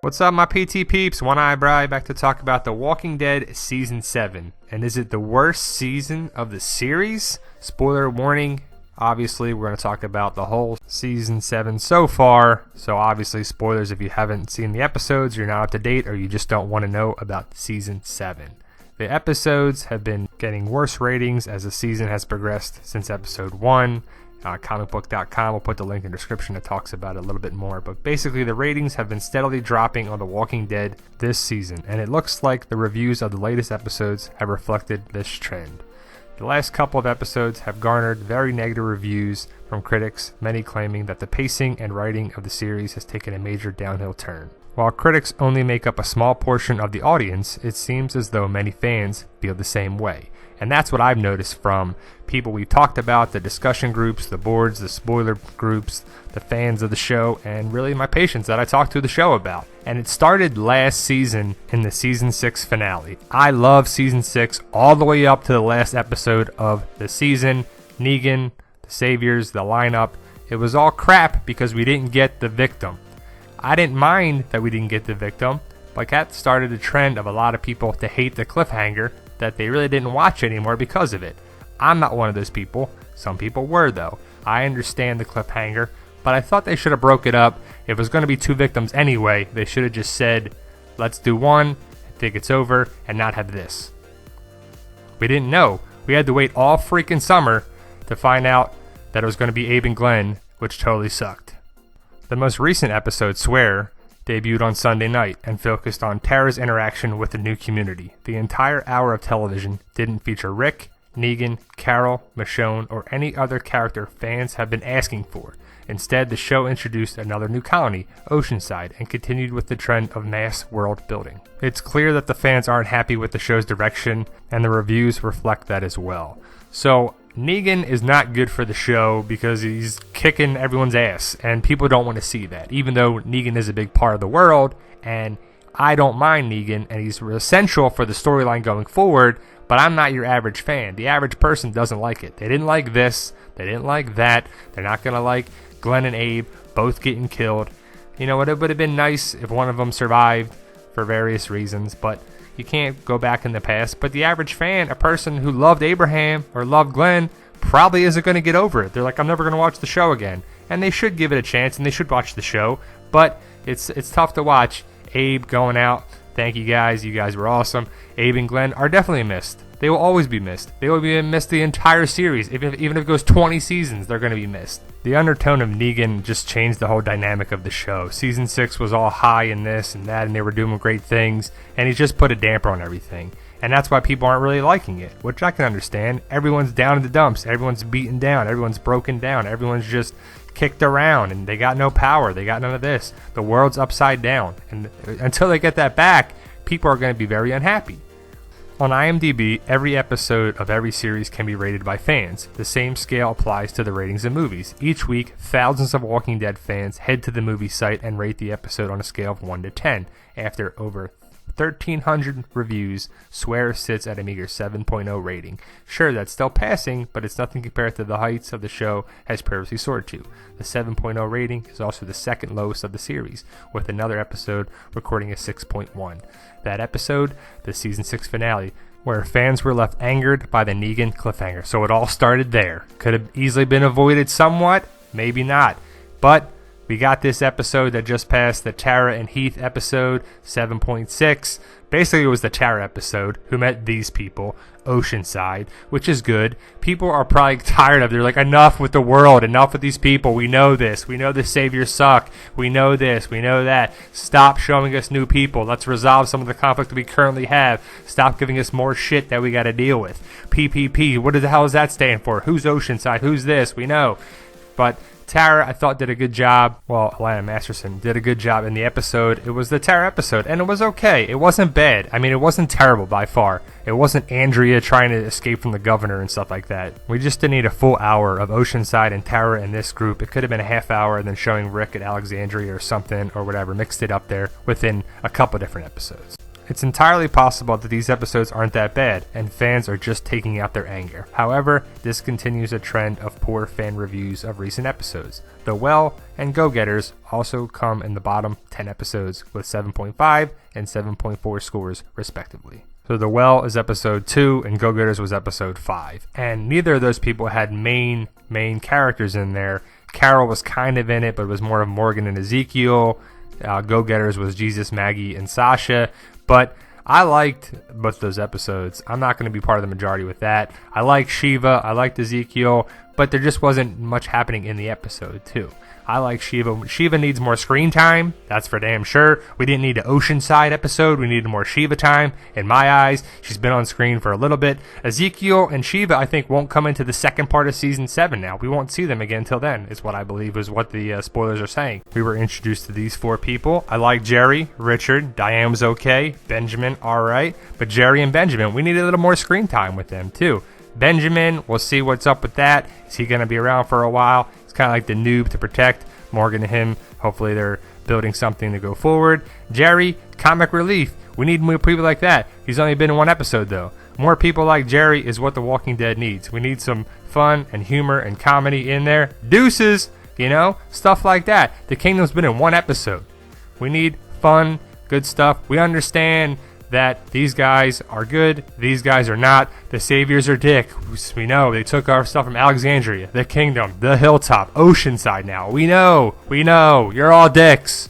What's up, my PT peeps? One Eye Bri back to talk about The Walking Dead Season 7. And is it the worst season of the series? Spoiler warning. Obviously, we're going to talk about the whole Season 7 so far. So obviously, spoilers if you haven't seen the episodes, you're not up to date, or you just don't want to know about Season 7. The episodes have been getting worse ratings as the season has progressed since Episode 1. Comicbook.com will put the link in the description that talks about it a little bit more, but basically the ratings have been steadily dropping on The Walking Dead this season, and it looks like the reviews of the latest episodes have reflected this trend. The last couple of episodes have garnered very negative reviews from critics, many claiming that the pacing and writing of the series has taken a major downhill turn. While critics only make up a small portion of the audience, it seems as though many fans feel the same way. And that's what I've noticed from people we've talked about, the discussion groups, the boards, the spoiler groups, the fans of the show, and really my patients that I talked to the show about. And it started last season in the Season 6 finale. I love Season 6 all the way up to the last episode of the season. Negan, the Saviors, the lineup. It was all crap because we didn't get the victim. I didn't mind that we didn't get the victim, but that started a trend of a lot of people to hate the cliffhanger that they really didn't watch anymore because of it. I'm not one of those people. Some people were, though. I understand the cliffhanger, but I thought they should have broke it up. If it was going to be two victims anyway, they should have just said, let's do one, think it's over, and not have this. We didn't know. We had to wait all freaking summer to find out that it was going to be Abe and Glenn, which totally sucked. The most recent episode, Swear, debuted on Sunday night and focused on Tara's interaction with the new community. The entire hour of television didn't feature Rick, Negan, Carol, Michonne, or any other character fans have been asking for. Instead, the show introduced another new colony, Oceanside, and continued with the trend of mass world building. It's clear that the fans aren't happy with the show's direction, and the reviews reflect that as well. So, Negan is not good for the show because he's kicking everyone's ass, and people don't want to see that, even though Negan is a big part of the world, and I don't mind Negan, and he's essential for the storyline going forward, but I'm not your average fan. The average person doesn't like it. They didn't like this, they didn't like that, they're not going to like Glenn and Abe both getting killed. You know, it would have been nice if one of them survived for various reasons, but you can't go back in the past. But the average fan, a person who loved Abraham or loved Glenn, probably isn't going to get over it. They're like, I'm never going to watch the show again. And they should give it a chance, and they should watch the show. But it's tough to watch Abe going out. Thank you guys. You guys were awesome. Abe and Glenn are definitely missed. They will always be missed. They will be missed the entire series. Even if it goes 20 seasons, they're going to be missed. The undertone of Negan just changed the whole dynamic of the show. Season 6 was all high in this and that, and they were doing great things, and he just put a damper on everything. And that's why people aren't really liking it, which I can understand. Everyone's down in the dumps. Everyone's beaten down. Everyone's broken down. Everyone's just kicked around, and they got no power. They got none of this. The world's upside down. And until they get that back, people are going to be very unhappy. On IMDb, every episode of every series can be rated by fans. The same scale applies to the ratings of movies. Each week, thousands of Walking Dead fans head to the movie site and rate the episode on a scale of 1 to 10. After over 1,300 reviews, Swear sits at a meager 7.0 rating. Sure, that's still passing, but it's nothing compared to the heights of the show has previously soared to. The 7.0 rating is also the second lowest of the series, with another episode recording a 6.1. That episode, the Season 6 finale, where fans were left angered by the Negan cliffhanger. So it all started there. Could have easily been avoided somewhat, maybe not. But we got this episode that just passed, the Tara and Heath episode, 7.6. Basically, it was the Tara episode, who met these people, Oceanside, which is good. People are probably tired of it. They're like, enough with the world, enough with these people. We know this. We know the saviors suck. We know this. We know that. Stop showing us new people. Let's resolve some of the conflict we currently have. Stop giving us more shit that we got to deal with. PPP, what the hell does that stand for? Who's Oceanside? Who's this? We know. But Tara, I thought, did a good job. Well, Alana Masterson did a good job in the episode. It was the Tara episode, and it was okay. It wasn't bad. I mean, it wasn't terrible by far. It wasn't Andrea trying to escape from the governor and stuff like that. We just didn't need a full hour of Oceanside and Tara in this group. It could have been a half hour and then showing Rick at Alexandria or something or whatever. Mixed it up there within a couple different episodes. It's entirely possible that these episodes aren't that bad, and fans are just taking out their anger. However, this continues a trend of poor fan reviews of recent episodes. The Well and Go-Getters also come in the bottom 10 episodes with 7.5 and 7.4 scores, respectively. So The Well is episode 2, and Go-Getters was episode 5. And neither of those people had main characters in there. Carol was kind of in it, but it was more of Morgan and Ezekiel. Go-Getters was Jesus, Maggie, and Sasha. But I liked both those episodes. I'm not going to be part of the majority with that. I liked Shiva. I liked Ezekiel. But there just wasn't much happening in the episode, too. I like Shiva. Shiva needs more screen time. That's for damn sure. We didn't need an Oceanside episode. We needed more Shiva time. In my eyes, she's been on screen for a little bit. Ezekiel and Shiva, I think, won't come into the second part of season 7 now. We won't see them again till then, is what I believe is what the spoilers are saying. We were introduced to these 4 people. I like Jerry, Richard, Diane was okay, Benjamin, alright. But Jerry and Benjamin, we needed a little more screen time with them, too. Benjamin, we'll see what's up with that. Is he going to be around for a while? It's kind of like the noob to protect Morgan and him. Hopefully they're building something to go forward. Jerry, comic relief. We need more people like that. He's only been in 1 episode, though. More people like Jerry is what The Walking Dead needs. We need some fun and humor and comedy in there. Deuces, stuff like that. The Kingdom's been in 1 episode. We need fun, good stuff. We understand that these guys are good, these guys are not. The Saviors are dick. We know they took our stuff from Alexandria, the Kingdom, the Hilltop, Oceanside now. We know, you're all dicks.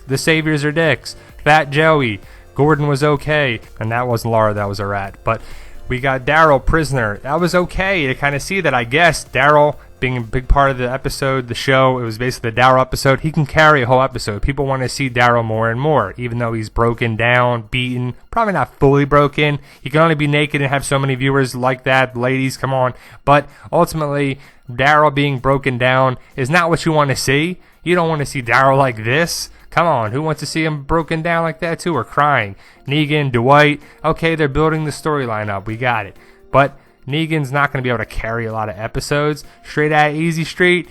The Saviors are dicks. Fat Joey, Gordon was okay, and that wasn't Laura, that was a rat. But we got Daryl, prisoner. That was okay to kind of see that, I guess. Daryl being a big part of the episode, the show, it was basically the Daryl episode. He can carry a whole episode. People want to see Daryl more and more, even though he's broken down, beaten, probably not fully broken. He can only be naked and have so many viewers like that. Ladies, come on. But ultimately, Daryl being broken down is not what you want to see. You don't want to see Daryl like this. Come on, who wants to see him broken down like that too, or crying? Negan, Dwight, okay, they're building the storyline up. We got it. But Negan's not going to be able to carry a lot of episodes. Straight out Easy Street,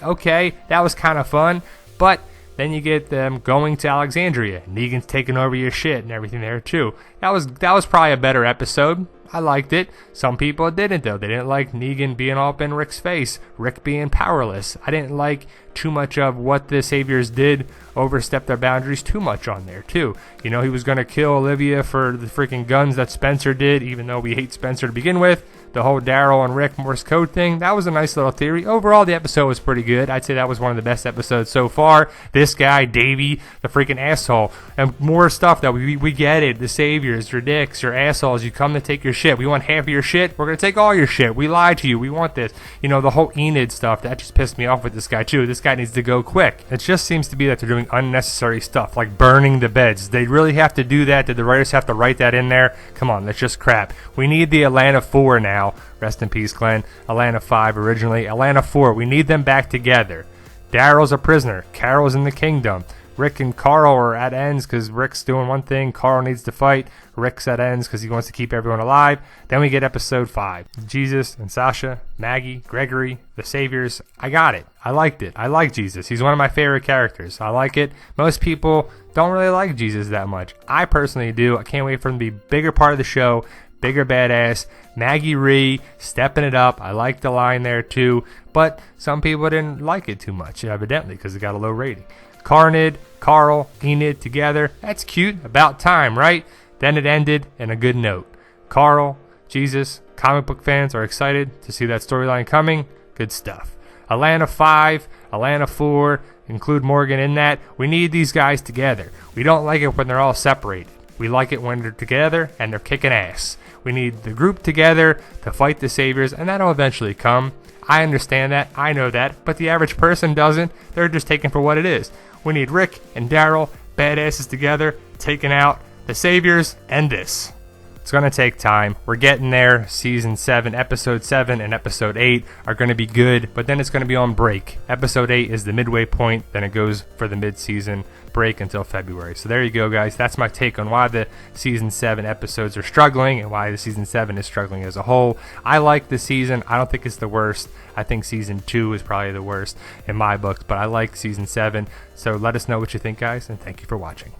okay, that was kind of fun. But then you get them going to Alexandria. Negan's taking over your shit and everything there too. That was probably a better episode. I liked it. Some people didn't, though. They didn't like Negan being all up in Rick's face, Rick being powerless. I didn't like too much of what the Saviors did, overstep their boundaries too much on there, too. He was going to kill Olivia for the freaking guns that Spencer did, even though we hate Spencer to begin with. The whole Daryl and Rick Morse code thing, that was a nice little theory. Overall, the episode was pretty good. I'd say that was one of the best episodes so far. This guy, Davey, the freaking asshole. And more stuff that we get it. The Saviors, your dicks, your assholes. You come to take your shit. We want half of your shit. We're going to take all your shit. We lied to you. We want this. The whole Enid stuff, that just pissed me off with this guy, too. This guy needs to go quick. It just seems to be that they're doing unnecessary stuff, like burning the beds. They really have to do that? Did the writers have to write that in there? Come on, that's just crap. We need the Atlanta 4 now. Rest in peace, Glenn. Atlanta 5 originally. Atlanta 4. We need them back together. Daryl's a prisoner. Carol's in the Kingdom. Rick and Carl are at ends because Rick's doing one thing. Carl needs to fight. Rick's at ends because he wants to keep everyone alive. Then we get episode 5. Jesus and Sasha, Maggie, Gregory, the Saviors. I got it. I liked it. I like Jesus. He's one of my favorite characters. I like it. Most people don't really like Jesus that much. I personally do. I can't wait for him to be a bigger part of the show. Bigger badass. Maggie Rhee stepping it up. I like the line there too. But some people didn't like it too much, evidently, because it got a low rating. Carnid, Carl, Enid together. That's cute. About time, right? Then it ended in a good note. Carl, Jesus, comic book fans are excited to see that storyline coming. Good stuff. Atlanta 5, Atlanta 4, include Morgan in that. We need these guys together. We don't like it when they're all separated. We like it when they're together and they're kicking ass. We need the group together to fight the Saviors, and that'll eventually come. I understand that. I know that. But the average person doesn't. They're just taking for what it is. We need Rick and Daryl, badasses together, taking out the Saviors and this. It's going to take time. We're getting there. Season 7, Episode 7, and Episode 8 are going to be good, but then it's going to be on break. Episode 8 is the midway point, then it goes for the mid-season break until February. So there you go, guys. That's my take on why the Season 7 episodes are struggling and why the Season 7 is struggling as a whole. I like the season. I don't think it's the worst. I think Season 2 is probably the worst in my books, but I like Season 7. So let us know what you think, guys, and thank you for watching.